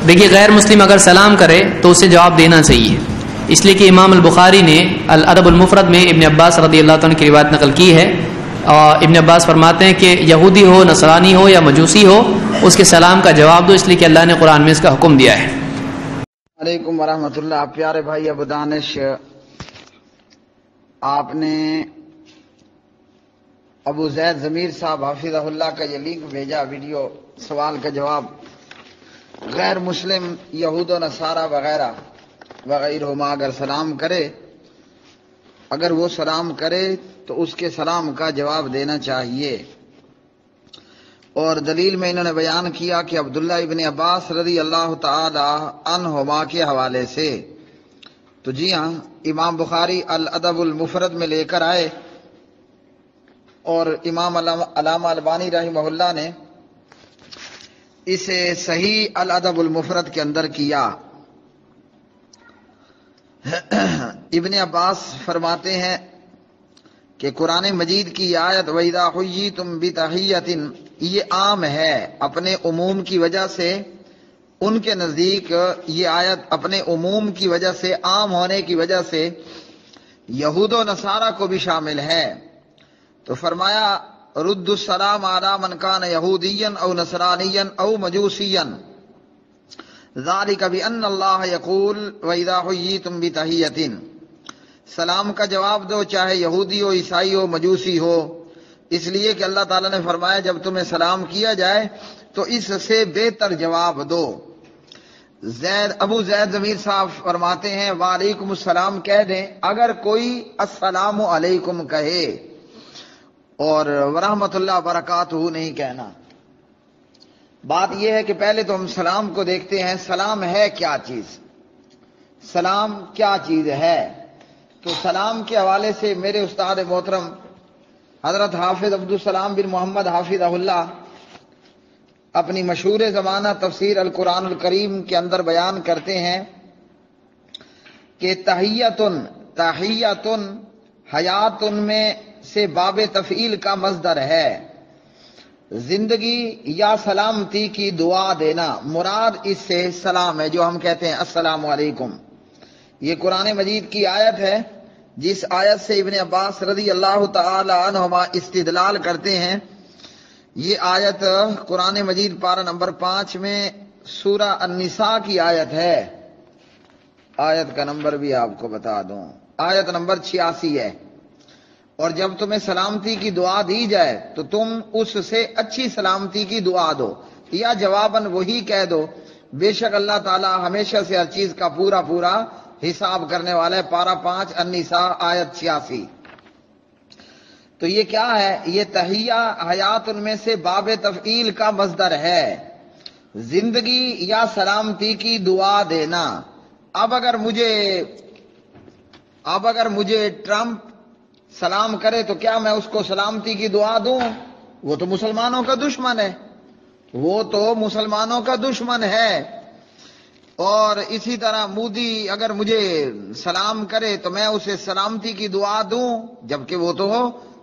دیکھیے غیر مسلم اگر سلام کرے تو اسے جواب دینا چاہیے، اس لیے کہ امام البخاری نے الادب المفرد میں ابن عباس رضی اللہ عنہ کی روایت نقل کی ہے، اور ابن عباس فرماتے ہیں کہ یہودی ہو، نصرانی ہو یا مجوسی ہو، اس کے سلام کا جواب دو، اس لیے کہ اللہ نے قرآن میں اس کا حکم دیا ہے۔ علیکم ورحمۃ اللہ۔ پیارے بھائی ابو دانش، آپ نے ابو زید ضمیر صاحب حافظہ اللہ کا یہ لنک بھیجا، ویڈیو سوال کا جواب۔ غیر مسلم یہود و نصارہ وغیرہ وغیرہما اگر سلام کرے، اگر وہ سلام کرے تو اس کے سلام کا جواب دینا چاہیے، اور دلیل میں انہوں نے بیان کیا کہ عبداللہ ابن عباس رضی اللہ تعالی عنہما کے حوالے سے۔ تو جی ہاں، امام بخاری الادب المفرد میں لے کر آئے، اور امام علامہ البانی رحمہ اللہ نے اسے صحیح الادب المفرد کے اندر کیا۔ ابن عباس فرماتے ہیں کہ قرآن مجید کی آیت وَإِذَا حُيِّيتُم بِتَحِيَّةٍ یہ عام ہے اپنے عموم کی وجہ سے، ان کے نزدیک یہ آیت اپنے عموم کی وجہ سے، عام ہونے کی وجہ سے یہود و نصارہ کو بھی شامل ہے۔ تو فرمایا رد السلام علی من کان یہودیا او نصرانیا او مجوسیا ذالک بان اللہ یقول وَإِذَا حُيِّيتُم بِتَحِيَّةٍ، سلام کا جواب دو چاہے یہودی ہو، عیسائی ہو، مجوسی ہو، اس لیے کہ اللہ تعالیٰ نے فرمایا جب تمہیں سلام کیا جائے تو اس سے بہتر جواب دو۔ ابو زید ضمیر صاحب فرماتے ہیں وعلیکم السلام کہہ دیں اگر کوئی السلام علیکم کہے، اور ورحمۃ اللہ وبرکاتہ نہیں کہنا۔ بات یہ ہے کہ پہلے تو ہم سلام کو دیکھتے ہیں، سلام ہے کیا چیز، سلام کیا چیز ہے۔ تو سلام کے حوالے سے میرے استاد محترم حضرت حافظ عبدالسلام بن محمد حافظہ اللہ اپنی مشہور زمانہ تفسیر القرآن الکریم کے اندر بیان کرتے ہیں کہ تحیتن، تحیتن حیاتن میں سے باب تفعیل کا مصدر ہے، زندگی یا سلامتی کی دعا دینا، مراد اس سے سلام ہے جو ہم کہتے ہیں السلام علیکم۔ یہ قرآن مجید کی آیت ہے جس آیت سے ابن عباس رضی اللہ تعالی عنہما استدلال کرتے ہیں۔ یہ آیت قرآن مجید پارہ نمبر 5 میں سورہ النساء کی آیت ہے۔ آیت کا نمبر بھی آپ کو بتا دوں، آیت نمبر 86 ہے۔ اور جب تمہیں سلامتی کی دعا دی جائے تو تم اس سے اچھی سلامتی کی دعا دو، یا جواباً وہی کہہ دو، بے شک اللہ تعالیٰ ہمیشہ سے ہر چیز کا پورا پورا حساب کرنے والا ہے۔ پارہ 5 النساء آیت 86۔ تو یہ کیا ہے؟ یہ تحیہ حیات ان میں سے باب تفعیل کا مصدر ہے، زندگی یا سلامتی کی دعا دینا۔ اب اگر مجھے ٹرمپ سلام کرے تو کیا میں اس کو سلامتی کی دعا دوں؟ وہ تو مسلمانوں کا دشمن ہے، وہ تو مسلمانوں کا دشمن ہے۔ اور اسی طرح مودی اگر مجھے سلام کرے تو میں اسے سلامتی کی دعا دوں، جبکہ وہ تو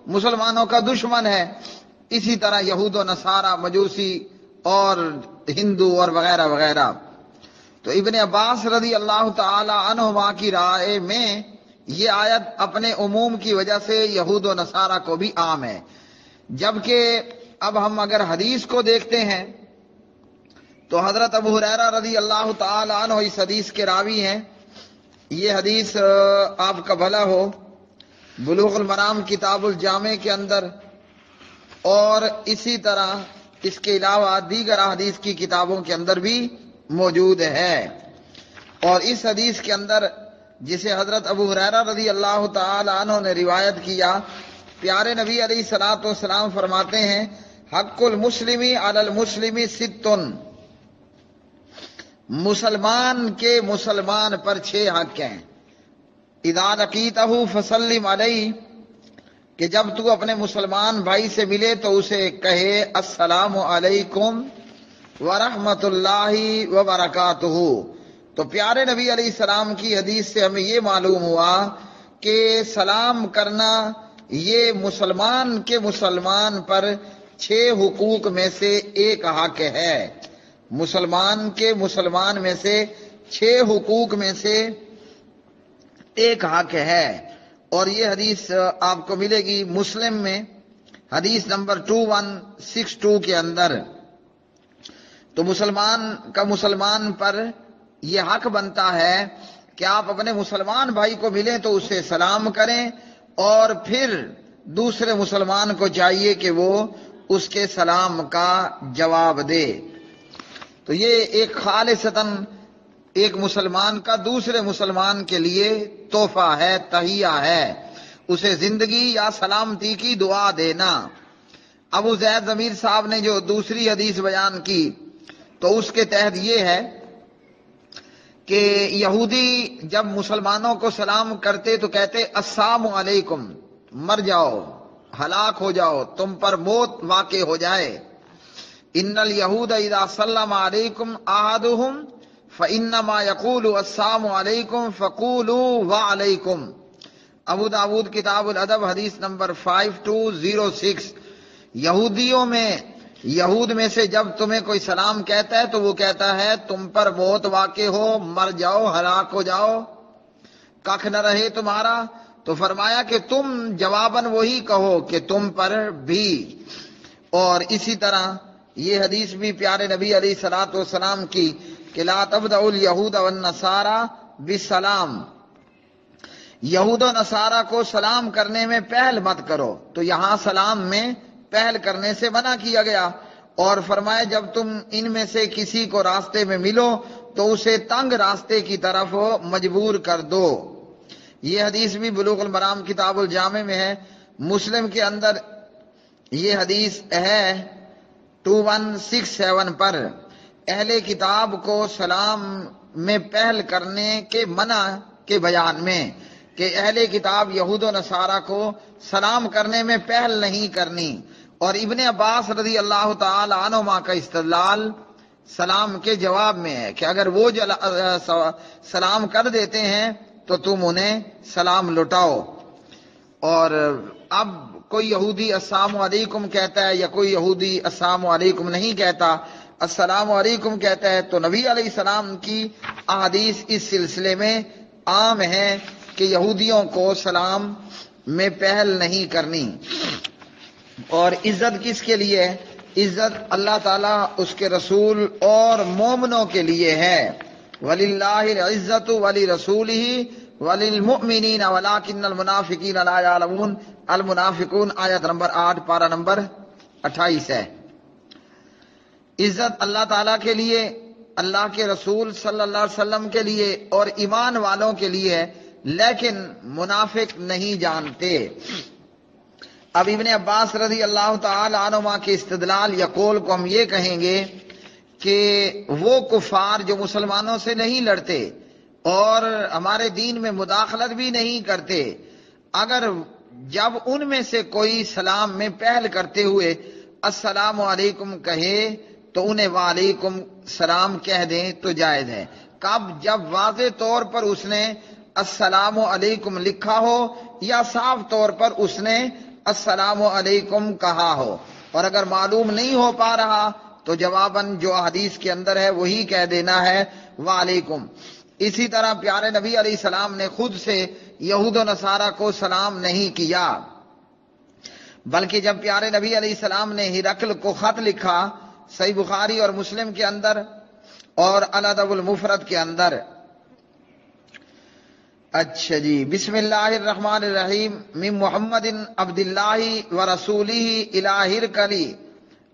مسلمانوں کا دشمن ہے۔ اسی طرح یہود و نصارہ، مجوسی اور ہندو اور وغیرہ وغیرہ۔ تو ابن عباس رضی اللہ تعالی عنہما کی رائے میں یہ آیت اپنے عموم کی وجہ سے یہود و نصارہ کو بھی عام ہے۔ جبکہ اب ہم اگر حدیث کو دیکھتے ہیں تو حضرت ابو ہریرہ رضی اللہ تعالی عنہ اس حدیث کے راوی ہیں۔ یہ حدیث آپ کا بھلا ہو بلوغ المرام کتاب الجامع کے اندر، اور اسی طرح اس کے علاوہ دیگر حدیث کی کتابوں کے اندر بھی موجود ہے۔ اور اس حدیث کے اندر جسے حضرت ابو ہریرہ رضی اللہ تعالی عنہ نے روایت کیا، پیارے نبی علیہ الصلوۃ والسلام فرماتے ہیں حق المسلم علی المسلم ستن، مسلمان کے مسلمان پر 6 حق ہیں۔ اذا لقیتہ فسلم علیہ، کہ جب تو اپنے مسلمان بھائی سے ملے تو اسے کہے السلام علیکم ورحمۃ اللہ وبرکاتہ۔ تو پیارے نبی علیہ السلام کی حدیث سے ہمیں یہ معلوم ہوا کہ سلام کرنا یہ مسلمان کے مسلمان پر 6 حقوق میں سے ایک حق ہے۔ مسلمان میں سے 6 حقوق میں سے ایک حق ہے. اور یہ حدیث آپ کو ملے گی مسلم میں حدیث نمبر 2162 کے اندر. تو مسلمان پر یہ حق بنتا ہے کہ آپ اپنے مسلمان بھائی کو ملیں تو اسے سلام کریں، اور پھر دوسرے مسلمان کو چاہیے کہ وہ اس کے سلام کا جواب دے. تو یہ ایک خالصتاً ایک مسلمان کا دوسرے مسلمان کے لیے تحفہ ہے، تحیہ ہے، اسے زندگی یا سلامتی کی دعا دینا. ابو زید ضمیر صاحب نے جو دوسری حدیث بیان کی تو اس کے تحت یہ ہے کہ یہودی جب مسلمانوں کو سلام کرتے تو کہتے السلام علیکم، مر جاؤ، ہلاک ہو جاؤ، تم پر موت واقع ہو جائے. ان الیہود اذا سلم علیکم احدهم فانما یقول السلام علیکم فقولوا وعلیکم. ابو داود کتاب الادب حدیث نمبر 5206. یہود میں سے جب تمہیں کوئی سلام کہتا ہے تو وہ کہتا ہے تم پر موت واقع ہو، مر جاؤ، ہلاک ہو جاؤ، کخ نہ رہے تمہارا. تو فرمایا کہ تم جواباً وہی کہو کہ تم پر بھی. اور اسی طرح یہ حدیث بھی پیارے نبی علیہ الصلوۃ والسلام کی کہ لا تبدؤ اليہود والنصارى بالسلام، یہود و نصارہ کو سلام کرنے میں پہل مت کرو. تو یہاں سلام میں پہل کرنے سے منع کیا گیا، اور فرمایا جب تم ان میں سے کسی کو راستے میں ملو تو اسے تنگ راستے کی طرف مجبور کر دو. یہ حدیث بھی بلوغ المرام کتاب الجامع میں ہے. مسلم کے اندر یہ حدیث ہے 2167 پر. اہل کتاب کو سلام میں پہل کرنے کے منع کے بیان میں کہ اہل کتاب یہود و نصارہ کو سلام کرنے میں پہل نہیں کرنی. اور ابن عباس رضی اللہ تعالی عنہما کا استدلال سلام کے جواب میں ہے کہ اگر وہ سلام کر دیتے ہیں تو تم انہیں سلام لوٹاؤ. اور اب کوئی یہودی السلام علیکم کہتا ہے یا کوئی یہودی السلام علیکم نہیں کہتا، السلام علیکم کہتا ہے، تو نبی علیہ السلام کی احادیث اس سلسلے میں عام ہے کہ یہودیوں کو سلام میں پہل نہیں کرنی. اور عزت کس کے لیے؟ عزت اللہ تعالیٰ، اس کے رسول اور مومنوں کے لیے ہے. وَلِلَّهِ الْعِزَّةُ وَلِرَسُولِهِ وَلِلْمُؤْمِنِينَ وَلَكِنَّ الْمُنَافِقِينَ لَا يَعْلَمُونَ. المنافقون آیت نمبر 8 پارہ نمبر 28 ہے. عزت اللہ تعالیٰ کے لیے، اللہ کے رسول صلی اللہ علیہ وسلم کے لیے اور ایمان والوں کے لیے ہے، لیکن منافق نہیں جانتے. اب ابن عباس رضی اللہ تعالی عنہما کے استدلال یا قول کو ہم یہ کہیں گے کہ وہ کفار جو مسلمانوں سے نہیں لڑتے اور ہمارے دین میں مداخلت بھی نہیں کرتے، اگر جب ان میں سے کوئی سلام میں پہل کرتے ہوئے السلام علیکم کہے تو انہیں وعلیکم سلام کہہ دیں تو جائز ہے. کب؟ جب واضح طور پر اس نے السلام علیکم لکھا ہو یا صاف طور پر اس نے السلام علیکم کہا ہو. اور اگر معلوم نہیں ہو پا رہا تو جواباً جو حدیث کے اندر ہے وہی کہہ دینا ہے وعلیکم. اسی طرح پیارے نبی علیہ السلام نے خود سے یہود و نصارہ کو سلام نہیں کیا، بلکہ جب پیارے نبی علیہ السلام نے ہرقل کو خط لکھا صحیح بخاری اور مسلم کے اندر اور الادب المفرد کے اندر. اچھا جی، بسم اللہ الرحمن الرحیم، من محمد عبد اللہ ورسولہ الی ہرقل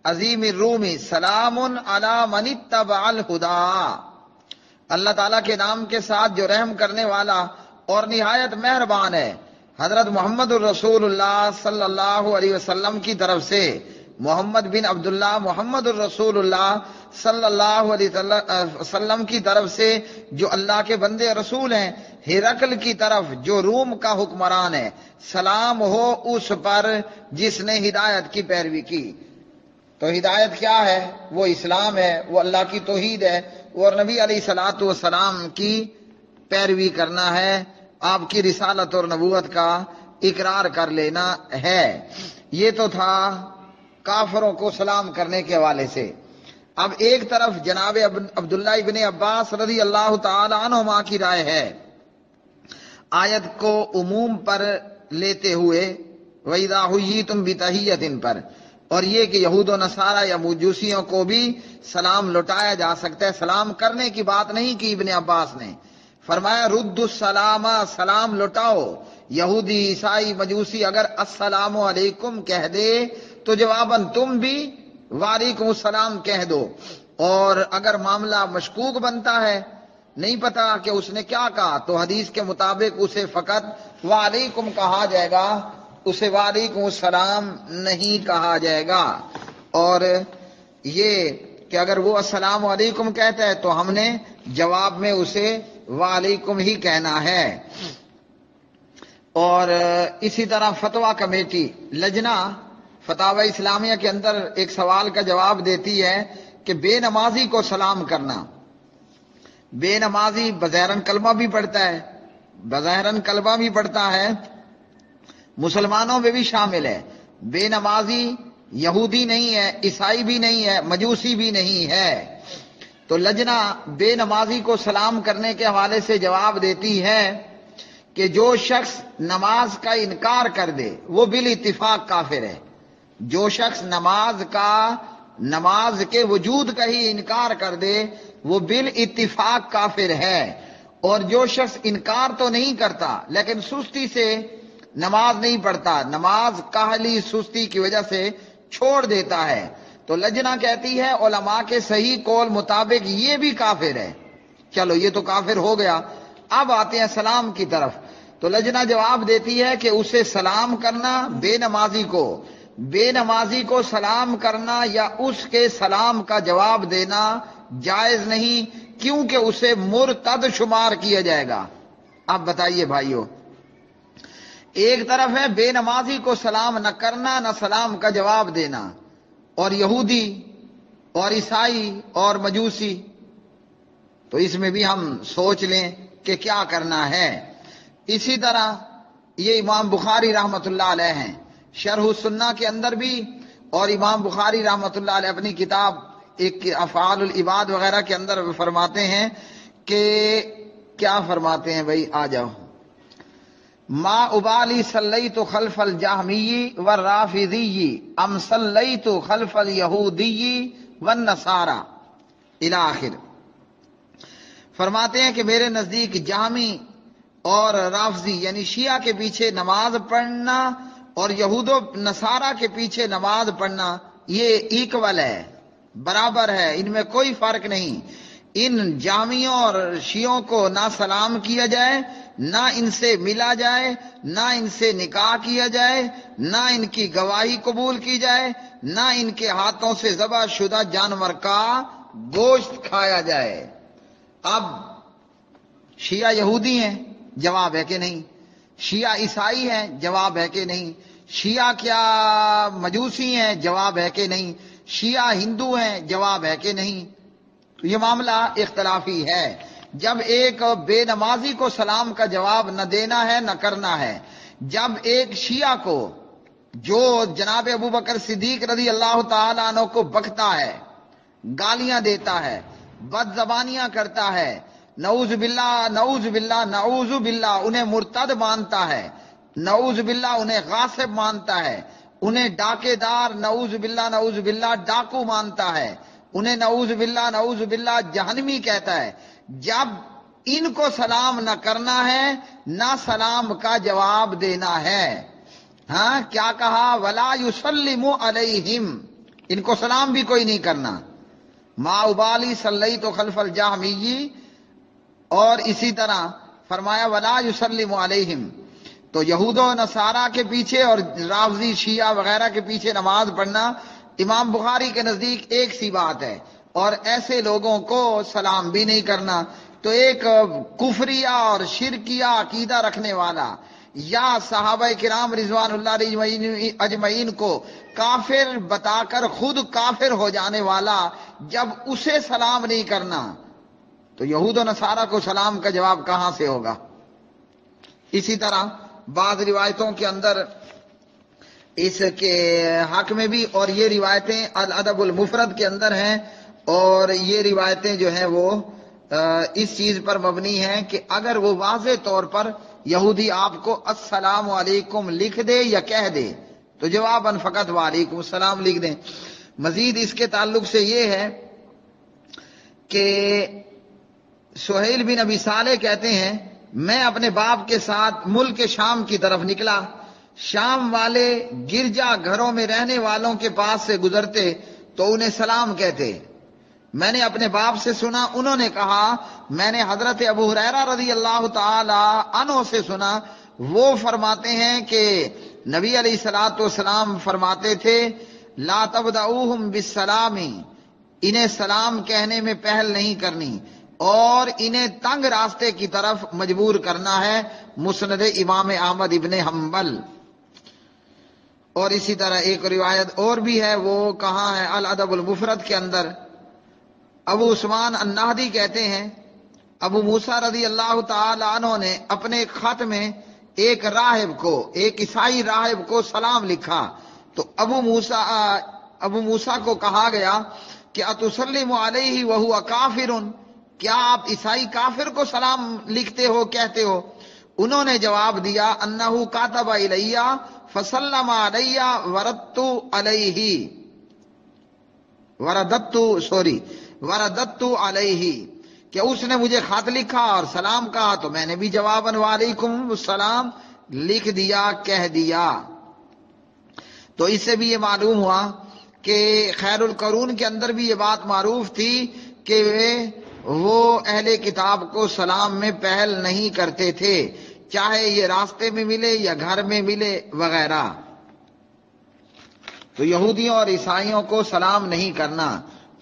عظیم الروم سلام علی من اتبع الہدی. اللہ تعالیٰ کے نام کے ساتھ جو رحم کرنے والا اور نہایت مہربان ہے، حضرت محمد الرسول اللہ صلی اللہ علیہ وسلم کی طرف سے، محمد بن عبداللہ محمد الرسول اللہ صلی اللہ علیہ وسلم کی طرف سے جو اللہ کے بندے رسول ہیں، ہرقل کی طرف جو روم کا حکمران ہے، سلام ہو اس پر جس نے ہدایت کی پیروی کی. تو ہدایت کیا ہے؟ وہ اسلام ہے، وہ اللہ کی توحید ہے، اور نبی علیہ الصلوۃ والسلام کی پیروی کرنا ہے، آپ کی رسالت اور نبوت کا اقرار کر لینا ہے. یہ تو تھا کافروں کو سلام کرنے کے حوالے سے. اب ایک طرف جناب عبداللہ ابن عباس رضی اللہ تعالی عنہما کی رائے ہے آیت کو عموم پر لیتے ہوئے وَإِذَا حُيِّيتُم بِتَحِيَّةٍ پر، اور یہ کہ یہود و نصارہ یا مجوسیوں کو بھی سلام لوٹایا جا سکتا ہے. سلام کرنے کی بات نہیں کی ابن عباس نے، فرمایا رد السلام، سلام لوٹاؤ. یہودی عیسائی مجوسی اگر السلام علیکم کہہ دے تو جواباً تم بھی وعلیکم السلام کہہ دو. اور اگر معاملہ مشکوک بنتا ہے، نہیں پتا کہ اس نے کیا کہا، تو حدیث کے مطابق اسے فقط وعلیکم کہا جائے گا، اسے وعلیکم السلام نہیں کہا جائے گا. اور یہ کہ اگر وہ السلام علیکم کہتا ہے تو ہم نے جواب میں اسے وعلیکم ہی کہنا ہے. اور اسی طرح فتویٰ کمیٹی لجنہ فتاوی اسلامیہ کے اندر ایک سوال کا جواب دیتی ہے کہ بے نمازی کو سلام کرنا، بے نمازی بظاہراً کلمہ بھی پڑھتا ہے، بظاہراً کلمہ بھی پڑھتا ہے، مسلمانوں میں بھی شامل ہے. بے نمازی یہودی نہیں ہے، عیسائی بھی نہیں ہے، مجوسی بھی نہیں ہے. تو لجنہ بے نمازی کو سلام کرنے کے حوالے سے جواب دیتی ہے کہ جو شخص نماز کا انکار کر دے وہ بالاتفاق کافر ہے. جو شخص نماز کے وجود کا ہی انکار کر دے وہ بالاتفاق کافر ہے. اور جو شخص انکار تو نہیں کرتا لیکن سستی سے نماز نہیں پڑھتا، نماز کاہلی سستی کی وجہ سے چھوڑ دیتا ہے، تو لجنہ کہتی ہے علماء کے صحیح قول مطابق یہ بھی کافر ہے. چلو یہ تو کافر ہو گیا، اب آتے ہیں سلام کی طرف. تو لجنہ جواب دیتی ہے کہ اسے سلام کرنا، بے نمازی کو سلام کرنا یا اس کے سلام کا جواب دینا جائز نہیں، کیونکہ اسے مرتد شمار کیا جائے گا. اب بتائیے بھائیو، ایک طرف ہے بے نمازی کو سلام نہ کرنا نہ سلام کا جواب دینا، اور یہودی اور عیسائی اور مجوسی، تو اس میں بھی ہم سوچ لیں کہ کیا کرنا ہے. اسی طرح یہ امام بخاری رحمۃ اللہ علیہ ہیں، شرح السنہ کے اندر بھی، اور امام بخاری رحمۃ اللہ علیہ اپنی کتاب ایک افعال العباد وغیرہ کے اندر فرماتے ہیں کہ کیا فرماتے ہیں بھائی، آ جاؤ. ما ابالی صلیت خلف الجہمی والرافضی ام صلیت خلف الیہودی والنصارى الی آخر. فرماتے ہیں کہ میرے نزدیک جہمی اور رافضی یعنی شیعہ کے پیچھے نماز پڑھنا اور یہود و نصارہ کے پیچھے نماز پڑھنا یہ ایکول ہے، برابر ہے، ان میں کوئی فرق نہیں. ان جامیوں اور شیعوں کو نہ سلام کیا جائے، نہ ان سے ملا جائے، نہ ان سے نکاح کیا جائے، نہ ان کی گواہی قبول کی جائے، نہ ان کے ہاتھوں سے ذبح شدہ جانور کا گوشت کھایا جائے. اب شیعہ یہودی ہیں، جواب ہے کہ نہیں. شیعہ عیسائی ہیں، جواب ہے کہ نہیں. شیعہ کیا مجوسی ہیں، جواب ہے کہ نہیں. شیعہ ہندو ہیں، جواب ہے کہ نہیں. تو یہ معاملہ اختلافی ہے. جب ایک بے نمازی کو سلام کا جواب نہ دینا ہے نہ کرنا ہے، جب ایک شیعہ کو جو جناب ابو بکر صدیق رضی اللہ تعالیٰ عنہ کو بکتا ہے، گالیاں دیتا ہے، بد زبانیاں کرتا ہے، نعوذ باللہ نعوذ باللہ نعوذ باللہ انہیں مرتد مانتا ہے، نعوذ باللہ انہیں غاصب مانتا ہے، انہیں ڈاکے دار نعوذ باللہ ڈاکو مانتا ہے، انہیں نعوذ باللہ جہنمی کہتا ہے. جب ان کو سلام نہ کرنا ہے نہ سلام کا جواب دینا ہے. ہاں کیا کہا، ولا یسلم علیہم، ان کو سلام بھی کوئی نہیں کرنا. ما ابالی صلیت خلف الجہمی، اور اسی طرح فرمایا ولا یسلم علیہم. تو یہود و نصارہ کے پیچھے اور رافضی شیعہ وغیرہ کے پیچھے نماز پڑھنا امام بخاری کے نزدیک ایک سی بات ہے، اور ایسے لوگوں کو سلام بھی نہیں کرنا. تو ایک کفریہ اور شرکیہ عقیدہ رکھنے والا یا صحابہ کرام رضوان اللہ علیہم اجمعین کو کافر بتا کر خود کافر ہو جانے والا، جب اسے سلام نہیں کرنا تو یہود و نصارہ کو سلام کا جواب کہاں سے ہوگا. اسی طرح بعض روایتوں کے اندر اس کے حق میں بھی، اور یہ روایتیں الادب المفرد کے اندر ہیں، اور یہ روایتیں جو ہیں وہ اس چیز پر مبنی ہیں کہ اگر وہ واضح طور پر یہودی آپ کو السلام علیکم لکھ دے یا کہہ دے تو جواباً فقط وعلیکم السلام لکھ دیں۔ مزید اس کے تعلق سے یہ ہے کہ سہیل بن ابی صالح کہتے ہیں میں اپنے باپ کے ساتھ ملک شام کی طرف نکلا، شام والے گرجا گھروں میں رہنے والوں کے پاس سے گزرتے تو انہیں سلام کہتے۔ میں نے اپنے باپ سے سنا، انہوں نے کہا میں نے حضرت ابو ہریرہ رضی اللہ تعالی عنہ سے سنا، وہ فرماتے ہیں کہ نبی علیہ الصلوۃ والسلام فرماتے تھے لا تبدؤوہم بالسلام، انہیں سلام کہنے میں پہل نہیں کرنی اور انہیں تنگ راستے کی طرف مجبور کرنا ہے، مسند امام احمد ابن حنبل۔ اور اسی طرح ایک روایت اور بھی ہے، وہ کہاں ہے؟ الادب المفرد کے اندر ابو عثمان النہدی کہتے ہیں ابو موسیٰ رضی اللہ تعالی عنہ نے اپنے خط میں ایک راہب کو، ایک عیسائی راہب کو سلام لکھا تو ابو موسیٰ کو کہا گیا کہ اتسلم علیہ وہو کافر، کیا آپ عیسائی کافر کو سلام لکھتے ہو، کہتے ہو؟ انہوں نے جواب دیا انہو کاتب الیہ فسلم علیہ ورددت علیہ، کہ اس نے مجھے خط لکھا اور سلام کہا تو میں نے بھی جواباً وعلیکم السلام لکھ دیا، کہہ دیا۔ تو اس سے بھی یہ معلوم ہوا کہ خیر القرون کے اندر بھی یہ بات معروف تھی کہ وہ اہل کتاب کو سلام میں پہل نہیں کرتے تھے، چاہے یہ راستے میں ملے یا گھر میں ملے وغیرہ۔ تو یہودیوں اور عیسائیوں کو سلام نہیں کرنا،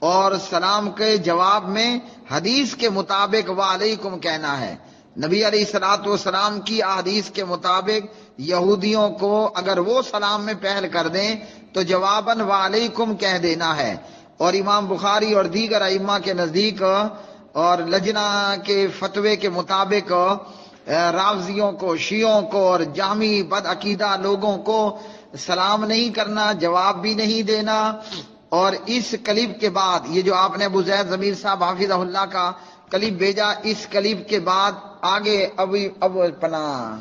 اور سلام کے جواب میں حدیث کے مطابق وعلیکم کہنا ہے۔ نبی علیہ الصلوۃ والسلام کی احادیث کے مطابق یہودیوں کو اگر وہ سلام میں پہل کر دیں تو جواباً وعلیکم کہہ دینا ہے۔ اور امام بخاری اور دیگر ائمہ کے نزدیک اور لجنہ کے فتوے کے مطابق رافضیوں کو، شیعوں کو اور جہمی بدعقیدہ لوگوں کو سلام نہیں کرنا، جواب بھی نہیں دینا۔ اور اس کلپ کے بعد یہ جو آپ نے ابو زید ضمیر صاحب حافظہ اللہ کا کلپ بھیجا، اس کلپ کے بعد آگے اب اپنا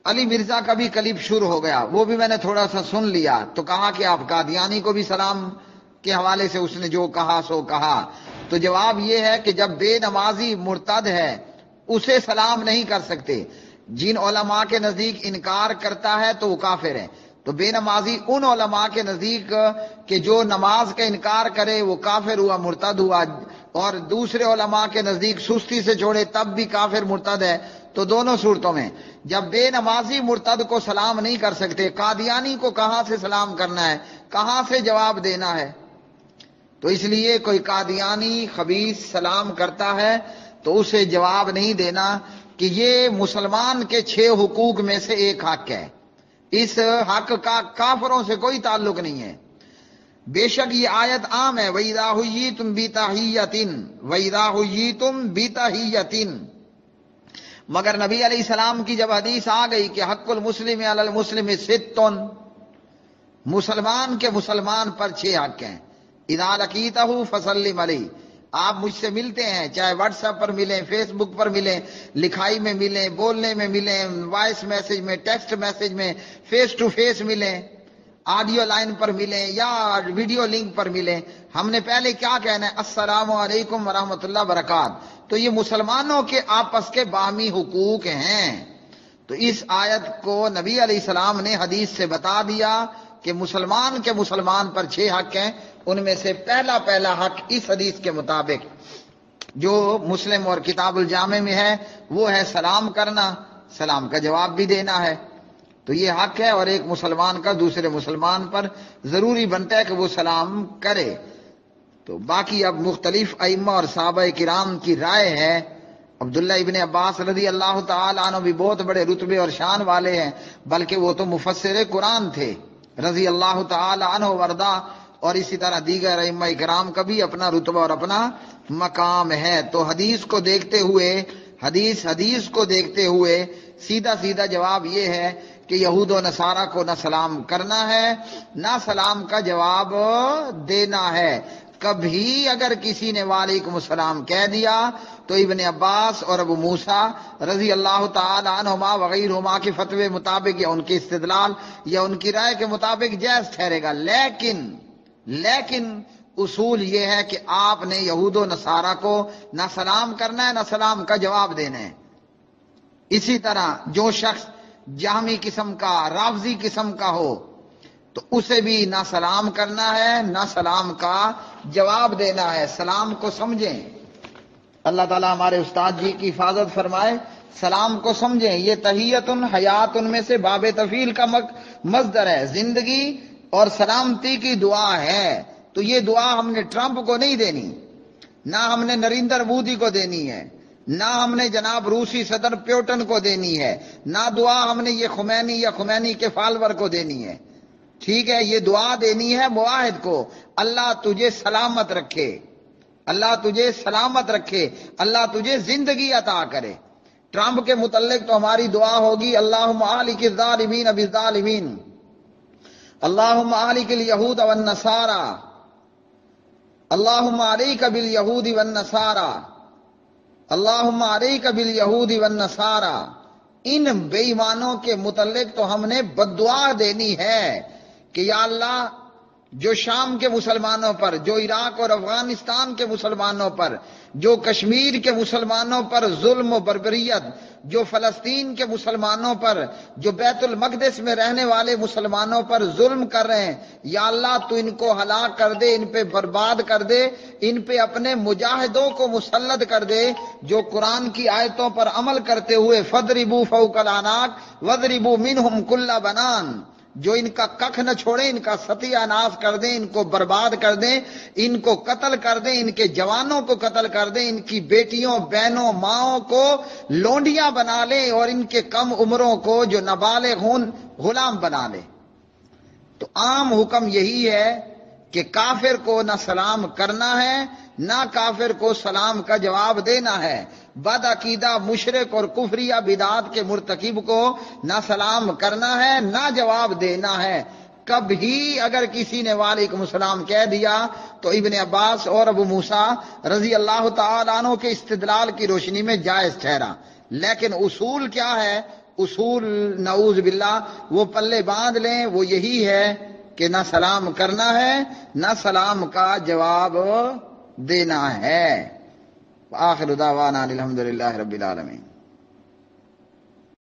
علی مرزا کا بھی کلپ شروع ہو گیا، وہ بھی میں نے تھوڑا سا سن لیا تو کہا کہ آپ قادیانی کو بھی سلام کے حوالے سے اس نے جو کہا سو کہا۔ تو جواب یہ ہے کہ جب بے نمازی مرتد ہے اسے سلام نہیں کر سکتے، جن علماء کے نزدیک انکار کرتا ہے تو وہ کافر ہے۔ تو بے نمازی ان علماء کے نزدیک کہ جو نماز کا انکار کرے وہ کافر ہوا، مرتد ہوا، اور دوسرے علماء کے نزدیک سستی سے چھوڑے تب بھی کافر مرتد ہے۔ تو دونوں صورتوں میں جب بے نمازی مرتد کو سلام نہیں کر سکتے، قادیانی کو کہاں سے سلام کرنا ہے، کہاں سے جواب دینا ہے؟ تو اس لیے کوئی قادیانی خبیث سلام کرتا ہے تو اسے جواب نہیں دینا کہ یہ مسلمان کے 6 حقوق میں سے ایک حق ہے، اس حق کا کافروں سے کوئی تعلق نہیں ہے۔ بے شک یہ آیت عام ہے، وَإِذَا حُيِّيتُم بِتَحِيَّةٍ، مگر نبی علیہ السلام کی جب حدیث آ گئی کہ حق المسلم علی المسلم 6، مسلمان کے مسلمان پر 6 حق ہیں۔ اذا لقیتہ فسلم علیہ، آپ مجھ سے ملتے ہیں چاہے واٹس ایپ پر ملیں، فیس بک پر ملیں، لکھائی میں ملیں، بولنے میں ملیں، وائس میسج میں، ٹیکسٹ میسج میں، فیس ٹو فیس ملیں، آڈیو لائن پر ملیں یا ویڈیو لنک پر ملیں، ہم نے پہلے کیا کہنا ہے؟ السلام علیکم ورحمۃ اللہ وبرکاتہ۔ تو یہ مسلمانوں کے آپس کے باہمی حقوق ہیں۔ تو اس آیت کو نبی علیہ السلام نے حدیث سے بتا دیا کہ مسلمان کے مسلمان پر 6 حق ہیں، ان میں سے پہلا حق اس حدیث کے مطابق جو مسلم اور کتاب الجامع میں ہے وہ ہے سلام کرنا، سلام کا جواب بھی دینا ہے۔ تو یہ حق ہے، اور ایک مسلمان کا دوسرے مسلمان پر ضروری بنتا ہے کہ وہ سلام کرے۔ تو باقی اب مختلف ائمہ اور صحابہ کرام کی رائے ہے۔ عبداللہ ابن عباس رضی اللہ تعالی عنہ بھی بہت بڑے رتبے اور شان والے ہیں، بلکہ وہ تو مفسر قرآن تھے رضی اللہ تعالی عنہ وردہ، اور اسی طرح دیگر ائمہ کرام کا بھی اپنا رتبہ اور اپنا مقام ہے۔ تو حدیث کو دیکھتے ہوئے سیدھا جواب یہ ہے کہ یہود و نصارہ کو نہ سلام کرنا ہے نہ سلام کا جواب دینا ہے۔ کبھی اگر کسی نے وعلیکم السلام کہہ دیا تو ابن عباس اور ابو موسیٰ رضی اللہ تعالی عنہما وغیرہما کے فتوے مطابق یا ان کے استدلال یا ان کی رائے کے مطابق جائز ٹھہرے گا، لیکن اصول یہ ہے کہ آپ نے یہود و نصارہ کو نہ سلام کرنا ہے نہ سلام کا جواب دینا ہے۔ اسی طرح جو شخص جہمی قسم کا، رافضی قسم کا ہو تو اسے بھی نہ سلام کرنا ہے نہ سلام کا جواب دینا ہے۔ سلام کو سمجھیں، اللہ تعالیٰ ہمارے استاد جی کی حفاظت فرمائے، سلام کو سمجھیں، یہ تحیتن حیاتن میں سے باب تفعیل کا مصدر ہے، زندگی اور سلامتی کی دعا ہے۔ تو یہ دعا ہم نے ٹرمپ کو نہیں دینی، نہ ہم نے نریندر مودی کو دینی ہے، نہ ہم نے جناب روسی صدر پیوٹن کو دینی ہے، نہ دعا ہم نے یہ خمینی یا خمینی کے فالور کو دینی ہے، ٹھیک ہے؟ یہ دعا دینی ہے معاہد کو، اللہ تجھے سلامت رکھے، اللہ تجھے سلامت رکھے، اللہ تجھے زندگی عطا کرے۔ ٹرمپ کے متعلق تو ہماری دعا ہوگی اللہم اہلک الظالمین بالظالمین، اللہم اہلک الیہود والنصارى، اللہم علیک بالیہود والنصارى، اللہم علیک بالیہود والنصارى۔ ان بے ایمانوں کے متعلق تو ہم نے بددعا دینی ہے کہ یا اللہ جو شام کے مسلمانوں پر، جو عراق اور افغانستان کے مسلمانوں پر، جو کشمیر کے مسلمانوں پر ظلم و بربریت، جو فلسطین کے مسلمانوں پر، جو بیت المقدس میں رہنے والے مسلمانوں پر ظلم کر رہے ہیں، یا اللہ تو ان کو ہلاک کر دے، ان پہ برباد کر دے، ان پہ اپنے مجاہدوں کو مسلط کر دے جو قرآن کی آیتوں پر عمل کرتے ہوئے فَضْرِبُوا فَوْقَ الْأَعْنَاقِ وَاضْرِبُوا مِنْهُمْ كُلَّ بَنَانٍ، جو ان کا ککھ نہ چھوڑیں، ان کا ستیہ ناش کر دیں، ان کو برباد کر دیں، ان کو قتل کر دیں، ان کے جوانوں کو قتل کر دیں، ان کی بیٹیوں، بہنوں، ماؤں کو لونڈیاں بنا لیں، اور ان کے کم عمروں کو جو نابالغ ہوں غلام بنا لیں۔ تو عام حکم یہی ہے کہ کافر کو نہ سلام کرنا ہے نہ کافر کو سلام کا جواب دینا ہے۔ بد عقیدہ مشرک اور کفریہ بدعات کے مرتکب کو نہ سلام کرنا ہے نہ جواب دینا ہے۔ کبھی اگر کسی نے وعلیکم السلام کہہ دیا تو ابن عباس اور ابو موسیٰ رضی اللہ تعالیٰ عنہ کے استدلال کی روشنی میں جائز ٹھہرا، لیکن اصول کیا ہے؟ اصول نعوذ باللہ وہ پلے باندھ لیں، وہ یہی ہے کہ نہ سلام کرنا ہے نہ سلام کا جواب دینا ہے۔ آخر دعوانا الحمدللہ رب العالمین۔